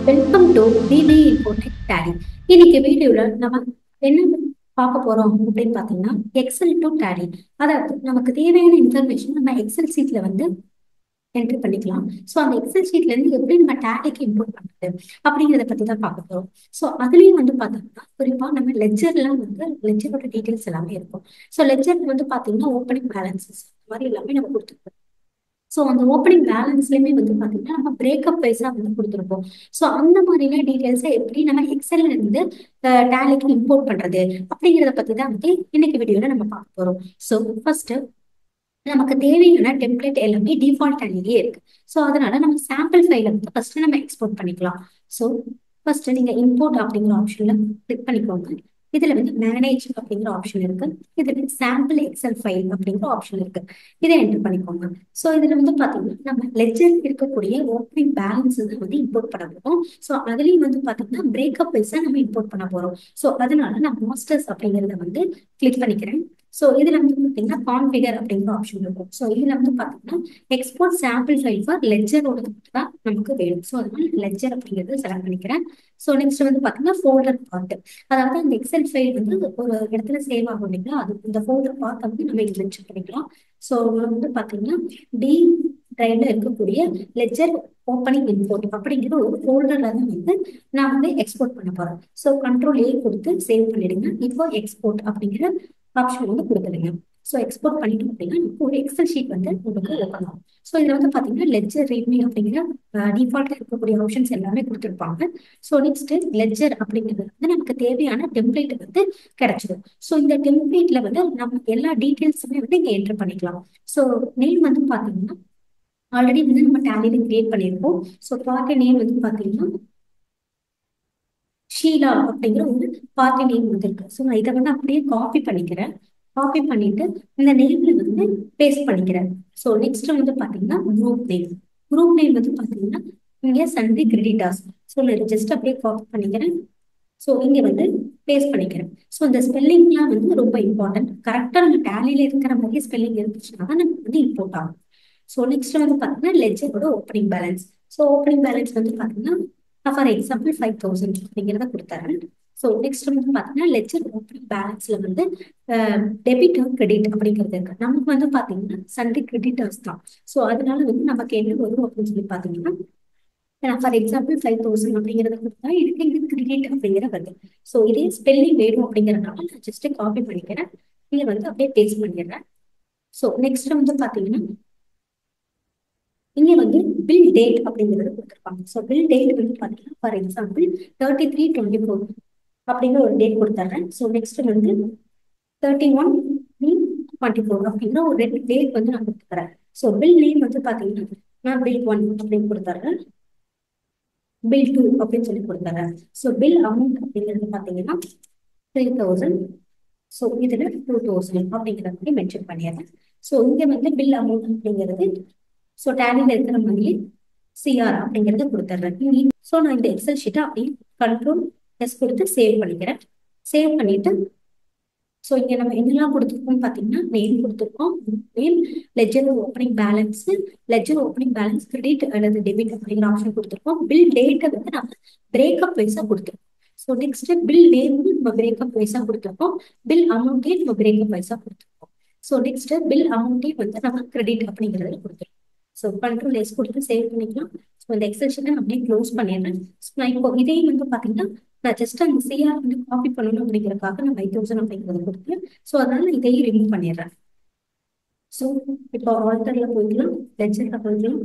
Welcome to PP Infotech Tally. இன்னைக்கு வீடியோல நம்ம என்ன பார்க்க போறோம் அப்படின்னு பார்த்தீங்கன்னா, எக்ஸல் டு டேலி. அதாவது நமக்கு தேவையான இன்ஃபர்மேஷன் நம்ம எக்ஸல் சீட்ல வந்து என்ட்ரி பண்ணிக்கலாம். ஸோ அந்த எக்ஸல் ஷீட்ல இருந்து எப்படி நம்ம டேலிக்கு இம்போர்ட் பண்றது அப்படிங்கிறத பத்தி தான் பார்க்க போறோம். ஸோ அதுலயும் வந்து பார்த்தோம்னா குறிப்பா நம்ம லெட்ஜர்லாம் வந்து லெட்ஜரோட டீடைல்ஸ் எல்லாமே இருக்கும். ஸோ லெட்ஜர் வந்து பார்த்தீங்கன்னா ஓப்பனிங் பேலன்சஸ் மாதிரி எல்லாமே நம்ம கொடுத்துருக்கோம். ஸோ அந்த ஓப்பனிங் பேலன்ஸ்லயுமே வந்து பாத்தீங்கன்னா நம்ம பிரேக்கப் வைஸா வந்து கொடுத்துருப்போம். ஸோ அந்த மாதிரியான டீடைல்ஸை எப்படி நம்ம எக்ஸல்ல இருந்து டேலிக்கு இம்போர்ட் பண்றது அப்படிங்கிறத பத்தி தான் வந்து இன்னைக்கு வீடியோல நம்ம பார்க்க போறோம். ஸோ ஃபர்ஸ்ட் நமக்கு தேவையான டெம்ப்ளேட் எல்லாமே டிஃபால்ட் டேலிலேயே இருக்கு. ஸோ அதனால நம்ம சாம்பிள் ஃபைலை வந்து ஃபர்ஸ்ட் நம்ம எக்ஸ்போர்ட் பண்ணிக்கலாம். ஸோ ஃபர்ஸ்ட் நீங்க இம்போர்ட் அப்படிங்கிற ஆப்ஷன்ல கிளிக் பண்ணிக்கோங்க. இதுல வந்து மேனேஜ் அப்படிங்கிற ஆப்ஷன் இருக்கு. இதுல சாம்பிள் எக்ஸல் ஃபைல் அப்படிங்கிற ஆப்ஷன் இருக்கு. இதை என்டர் பண்ணிக்கோங்க. ஸோ இதுல வந்து பாத்தீங்கன்னா நம்ம லெட்ஜர் இருக்கக்கூடிய ஓப்பனிங் பேலன்ஸ் வந்து இம்போர்ட் பண்ண போறோம். ஸோ அதுலயும் வந்து பாத்தீங்கன்னா பிரேக்கப் வைஸா நம்ம இம்போர்ட் பண்ண போறோம். ஸோ அதனால நான் மாஸ்டர்ஸ் அப்படிங்கறத வந்து கிளிக் பண்ணிக்கிறேன். ஸோ இதுல வந்து பாத்தீங்கன்னா கான்ஃபிகர் அப்படிங்கிற ஆப்ஷன் இருக்கும். ஸோ இதுல வந்து பாத்தீங்கன்னா எக்ஸ்போர்ட் சாம்பிள் ஃபைல் ஃபார் லெட்ஜரோட தான் நமக்கு வேணும். ஸோ அதனால லெட்ஜர் அப்படிங்கறத செலக்ட் பண்ணிக்கிறேன். ஸோ நெக்ஸ்ட் வந்து பாத்தீங்கன்னா ஃபோல்டர் பார்ட். அதாவது அந்த எக்ஸல் ஃபைல் வந்து ஒரு இடத்துல சேவ் ஆகும் இல்லைங்களா, அது இந்த ஃபோல்டர் பார்ட் வந்து நம்ம இங்க மென்ஷன் பண்ணிக்கலாம். ஸோ வந்து பாத்தீங்கன்னா டி டிரைவ்ல இருக்கக்கூடிய லெட்ஜர் ஓப்பனிங் இம்போர்ட் அப்படிங்கிற ஒரு ஃபோல்டர்ல தான் வந்து நான் வந்து எக்ஸ்போர்ட் பண்ண போறேன். ஸோ கண்ட்ரோல் ஏ கொடுத்து சேவ் பண்ணிடுங்க. இப்போ எக்ஸ்போர்ட் அப்படிங்கிற ஆப்ஷன் வந்து கொடுத்துடுங்க. ஸோ எக்ஸ்போர்ட் பண்ணிட்டோம் அப்படின்னா இப்போ ஒரு எக்ஸல் ஷீட் வந்து உங்களுக்கு ஓப்பன் ஆகும். ஸோ இதுல வந்து பாத்தீங்கன்னா லெட்ஜர் ரீட்மி அப்படிங்கிற டிஃபால்ட்டா இருக்கக்கூடிய ஆப்ஷன்ஸ் எல்லாமே கொடுத்துருப்பாங்க. ஸோ நெக்ஸ்ட் லெட்ஜர் அப்படிங்கிறது வந்து நமக்கு தேவையான டெம்ப்ளேட் வந்து கிடைச்சிடும். ஸோ இந்த டெம்ப்ளேட்ல வந்து நம்ம எல்லா டீட்டெயில்ஸுமே வந்து இங்க என்டர் பண்ணிக்கலாம். ஸோ நேம் வந்து பாத்தீங்கன்னா ஆல்ரெடி வந்து நம்ம டேலியில கிரியேட் பண்ணியிருப்போம். ஸோ பார்ட்டி நேம் வந்து பாத்தீங்கன்னா ஷீலா அப்படிங்கிற ஒரு பார்ட்டி நேம் வந்திருக்கு. ஸோ நான் இதை வந்து அப்படியே காப்பி பண்ணிக்கிறேன். காப்பி பண்ணிட்டு இந்த நேம்ல வந்து பேஸ்ட் பண்ணிக்கிறேன். ஸோ நெக்ஸ்ட் வந்து பாத்தீங்கன்னா குரூப் நேம். குரூப் நேம் வந்து பாத்தீங்கன்னா இங்க சண்டே கிரெடிட்டாஸ். ஸோ நான் ஜஸ்ட் அப்படியே காப்பி பண்ணிக்கிறேன். ஸோ இங்க வந்து பேஸ்ட் பண்ணிக்கிறேன். ஸோ இந்த ஸ்பெல்லிங்லாம் வந்து ரொம்ப இம்பார்ட்டன்ட். கரெக்டா நம்ம டேலியில இருக்கிற மாதிரி ஸ்பெல்லிங் இருந்துச்சுன்னா தான் நமக்கு வந்து இம்போர்ட் ஆகும். ஸோ நெக்ஸ்ட் வந்து பாத்தீங்கன்னா லெட்ஜரோட opening balance. So opening balance வந்து பாத்தீங்கன்னா ஃபார் எக்ஸாம்பிள் 5000 அப்படிங்கிறத கொடுத்துறேன். ஸோ நெக்ஸ்ட் வந்து பாத்தீங்கன்னா லெட்ஜர் ஓப்பனிங் பேலன்ஸ்ல வந்து டெபிட் கிரெடிட் அப்படிங்கிறது இருக்கு. நமக்கு வந்து பாத்தீங்கன்னா சண்டே கிரெடிட்டர்ஸ் தான். ஸோ அதனால வந்து நமக்கு என்ன வரும் அப்படின்னு சொல்லி பாத்தீங்கன்னா ஃபார் எக்ஸாம்பிள் 5000 அப்படிங்கிறத கொடுத்தா இதுக்கு இது கிரெடிட் அப்படிங்கிற வருது. ஸோ இதே ஸ்பெல்லிங் வேணும் அப்படிங்கறதுனால நான் ஜஸ்ட் காப்பி பண்ணிக்கிறேன். இங்க வந்து அப்படியே பேஸ்ட் பண்ணிடுறேன். ஸோ நெக்ஸ்ட் வந்து பாத்தீங்கன்னா இங்க வந்து பில் டேட் அப்படிங்கிறது கொடுத்துருப்பாங்க. ஸோ பில் டேட் வந்து பாத்தீங்கன்னா ஃபார் எக்ஸாம்பிள் 33/24 அப்படிங்கிற ஒரு டேட் கொடுத்துட்றேன். ஸோ நெக்ஸ்ட் வந்து 31/24 அப்படிங்கிற ஒரு ரெண்டு டேட் வந்து நான் கொடுத்துக்கிறேன். ஸோ பில் நேம் வந்து பாத்தீங்கன்னா நான் பில் 1 அப்படின்னு கொடுத்துட்றேன். பில் 2 அப்படின்னு சொல்லி கொடுத்துட்றேன். ஸோ பில் அமௌண்ட் அப்படிங்கிறது பாத்தீங்கன்னா 3000. ஸோ இதுல 2000 அப்படிங்கிற மாதிரி மென்ஷன் பண்ணிடுறேன். ஸோ இங்க வந்து பில் அமௌண்ட் அப்படிங்கிறது ஸோ டேலியில் இருக்கிற மாதிரி சிஆர் அப்படிங்கிறத கொடுத்துட்றேன். ஸோ நான் இந்த எக்ஸல் ஷீட்டை அப்படியே கண்ட்ரோல் எஸ் கொடுத்து சேவ் பண்ணிக்கிறேன். சேவ் பண்ணிட்டு ஸோ இங்க நம்ம என்னெல்லாம் கொடுத்துருக்கோம் பாத்தீங்கன்னா நேம் கொடுத்துருக்கோம், name, ledger opening balance, ledger opening balance credit அல்லது டெபிட் அப்படிங்கிற ஆப்ஷன் கொடுத்துருக்கோம். பில் டேட்டை வந்து நம்ம பிரேக்கப் வைஸா கொடுத்துருக்கோம். ஸோ நெக்ஸ்ட் பில் நேம் நம்ம பிரேக்கப் வைஸா கொடுத்துருக்கோம். பில் அமௌண்ட்டையும் நம்ம பிரேக்கப் வைஸா கொடுத்துருக்கோம். ஸோ நெக்ஸ்ட் பில் அமௌண்ட்டையும் வந்து நம்ம கிரெடிட் அப்படிங்கிறத கொடுத்துருக்கோம். ஸோ கண்ட்ரோல் எஸ் கொடுத்து சேவ் பண்ணிக்கலாம். ஸோ இந்த எக்ஸல் ஷீட்டை நான் அப்படியே க்ளோஸ் பண்ணிடுறேன். ஸோ நான் இப்போ இதையும் வந்து பாத்தீங்கன்னா நான் ஜஸ்ட் அந்த சிஆர் வந்து காப்பி பண்ணணும் அப்படிங்கறதுக்காக நான் 5000 அப்படிங்கறத கொடுத்து ஸோ அதனால இதையும் ரிமூவ் பண்ணிடுறேன். ஸோ இப்போ ஆல்டர்ல போய்க்கலாம், லெட்ஜர்ல போய்க்கலாம்.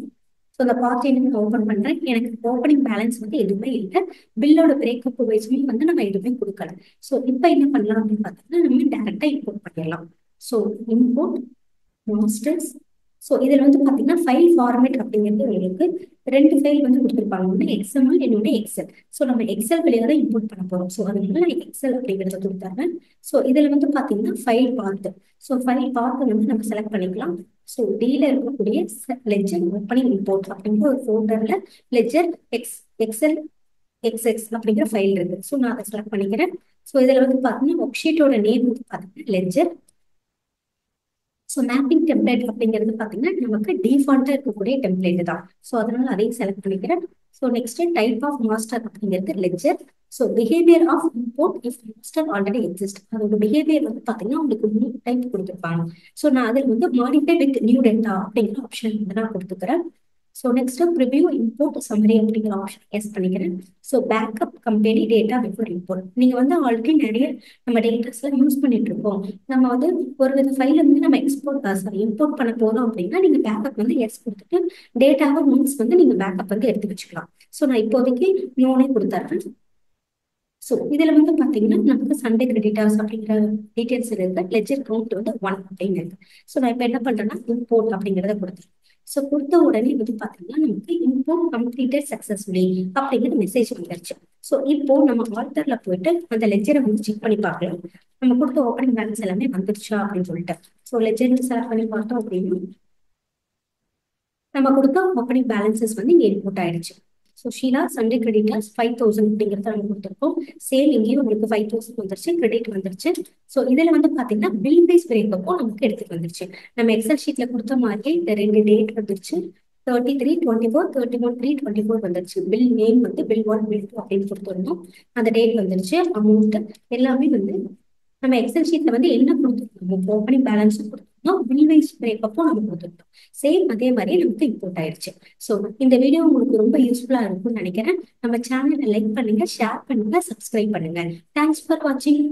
ஸோ அந்த பார்ட்டி நான் ஓப்பன் பண்றேன். எனக்கு ஓப்பனிங் பேலன்ஸ் வந்து எதுவுமே இல்லை. பில்லோட பிரேக்கப் வைஸ்மே வந்து நம்ம எதுவுமே கொடுக்கல. ஸோ இப்போ என்ன பண்ணலாம் அப்படின்னு பார்த்தீங்கன்னா நம்ம டேரக்டா இம்போர்ட் பண்ணிடலாம். So import masters. ஸோ இதுல வந்து பாத்தீங்கன்னா ஃபைல் ஃபார்மேட் அப்படிங்கிறது உங்களுக்கு ரெண்டு ஃபைல் வந்து கொடுத்துருப்பாங்க. ஒன்று எக்ஸ்எம்எல், இன்னொன்று எக்ஸல். ஸோ நம்ம எக்ஸல் வழியாக தான் இம்போர்ட் பண்ண போறோம். ஸோ அதனால நான் எக்ஸல் அப்படிங்கிறத கொடுத்தாங்க. ஸோ இதுல வந்து பாத்தீங்கன்னா file part. So file part வந்து நம்ம செலக்ட் பண்ணிக்கலாம். ஸோ டீல இருக்கக்கூடிய லெட்ஜர் ஓப்பனிங் இம்போர்ட் அப்படிங்கிற ஒரு ஃபோல்டர்ல லெட்ஜர் எக்ஸல் எக்ஸ்எக்ஸ் அப்படிங்கிற ஃபைல் இருக்கு. ஸோ நான் அதை செலக்ட் பண்ணிக்கிறேன். ஸோ இதுல வந்து பாத்தீங்கன்னா ஒர்க் ஷீட்டோட நேம் வந்து பாத்தீங்கன்னா லெட்ஜர் ஸோ மேப்பிங் டெம்ப்ளேட் அப்படிங்கிறது பார்த்தீங்கன்னா நமக்கு டிஃபால்ட்டாக இருக்கக்கூடிய டெம்ப்ளேட் தான். ஸோ அதனால அதையும் செலக்ட் பண்ணிக்கிறேன். So next type of master அப்படிங்கிறது ledger. So behaviour of import if master already exist. அதோட பிஹேவியர் வந்து பார்த்தீங்கன்னா உங்களுக்கு 3 டைப் கொடுத்துருப்பாங்க. ஸோ நான் அதில் வந்து மாடிஃபை வித் நியூ டேட்டா அப்படிங்கிற ஆப்ஷன் வந்து நான் கொடுத்துக்கிறேன். So next preview import summary அப்படிங்கிற ஆப்ஷன் எஸ் பண்ணிக்கிறேன். So backup company data before import. நீங்கள் வந்து ஆல்ரெடி நிறைய நம்ம டேட்டாஸ்லாம் யூஸ் பண்ணிட்டு இருக்கோம். நம்ம வந்து ஒரு வித ஃபைல வந்து நம்ம இம்போர்ட் பண்ண போறோம் அப்படின்னா நீங்க பேக்கப் வந்து எஸ் கொடுத்துட்டு டேட்டாவை மீன்ஸ் வந்து நீங்க பேக்கப் வந்து எடுத்து வச்சுக்கலாம். ஸோ நான் இப்போதைக்கு நோனே கொடுத்துறேன். ஸோ இதுல வந்து பாத்தீங்கன்னா நமக்கு சண்டே கிரெடிட்டர்ஸ் அப்படிங்கிற டீடைல்ஸ் இருக்கு. லெஜர் கவுண்ட் வந்து 1 அப்படின்னு இருக்கு. ஸோ நான் இப்போ என்ன பண்றேன்னா இம்போர்ட் அப்படிங்கிறத கொடுத்துருக்கேன். ஸோ கொடுத்த உடனே வந்து பாத்தீங்கன்னா நமக்கு இம்போர்ட் கம்ப்ளீட்டட் சக்சஸ்ஃபுல்லி அப்படிங்கிற மெசேஜ் வந்துருச்சு. ஸோ இப்போ நம்ம ஆல்டர்ல போயிட்டு அந்த லெஜரை வந்து செக் பண்ணி பார்க்கலாம். நம்ம கொடுத்த ஓப்பனிங் பேலன்ஸ் எல்லாமே வந்துருச்சா அப்படின்னு சொல்லிட்டு. ஸோ லெஜர் செலக்ட் பண்ணி பார்த்தோம் அப்படின்னா நம்ம கொடுத்த ஓப்பனிங் பேலன்சஸ் வந்து இங்கே இன்புட் ஆயிடுச்சு. ஸோ ஷீலா சண்டே கிரெடிட்டர்ஸ் 5000 அப்படிங்கிறத நம்ம கொடுத்துருக்கோம். சேல் இங்கேயும் உங்களுக்கு 5000 வந்துருச்சு, கிரெடிட் வந்துருச்சு. ஸோ இதில் வந்து பார்த்தீங்கன்னா பில் வைஸ் பிரேக்கப்போ நமக்கு எடுத்துட்டு வந்துருச்சு. நம்ம எக்ஸல் ஷீட்ல கொடுத்த மாதிரியே இந்த 2 டேட் வந்துருச்சு. 33/24, 31/3/24 வந்துருச்சு. பில் நேம் வந்து பில் 1 பில் 2 அப்படின்னு கொடுத்துருந்தோம். அந்த டேட் வந்துருச்சு. அமௌண்ட் எல்லாமே வந்து நம்ம எக்ஸல் ஷீட்ல வந்து என்ன கொடுத்துருக்கோம் ஓப்பனிங் பேலன்ஸ் கொடுத்துருந்தோம், பில் வைஸ் பிரேக்கப்போ நம்ம கொடுத்துருந்தோம். சேம் அதே மாதிரியே நமக்கு இம்போர்ட் ஆயிடுச்சு. ஸோ இந்த வீடியோ உங்களுக்கு ரொம்ப யூஸ்ஃபுல்லா இருக்கும்னு நினைக்கிறேன். நம்ம சேனலை லைக் பண்ணுங்க, ஷேர் பண்ணுங்க, சப்ஸ்கிரைப் பண்ணுங்க. தேங்க்ஸ் ஃபார் வாட்சிங்.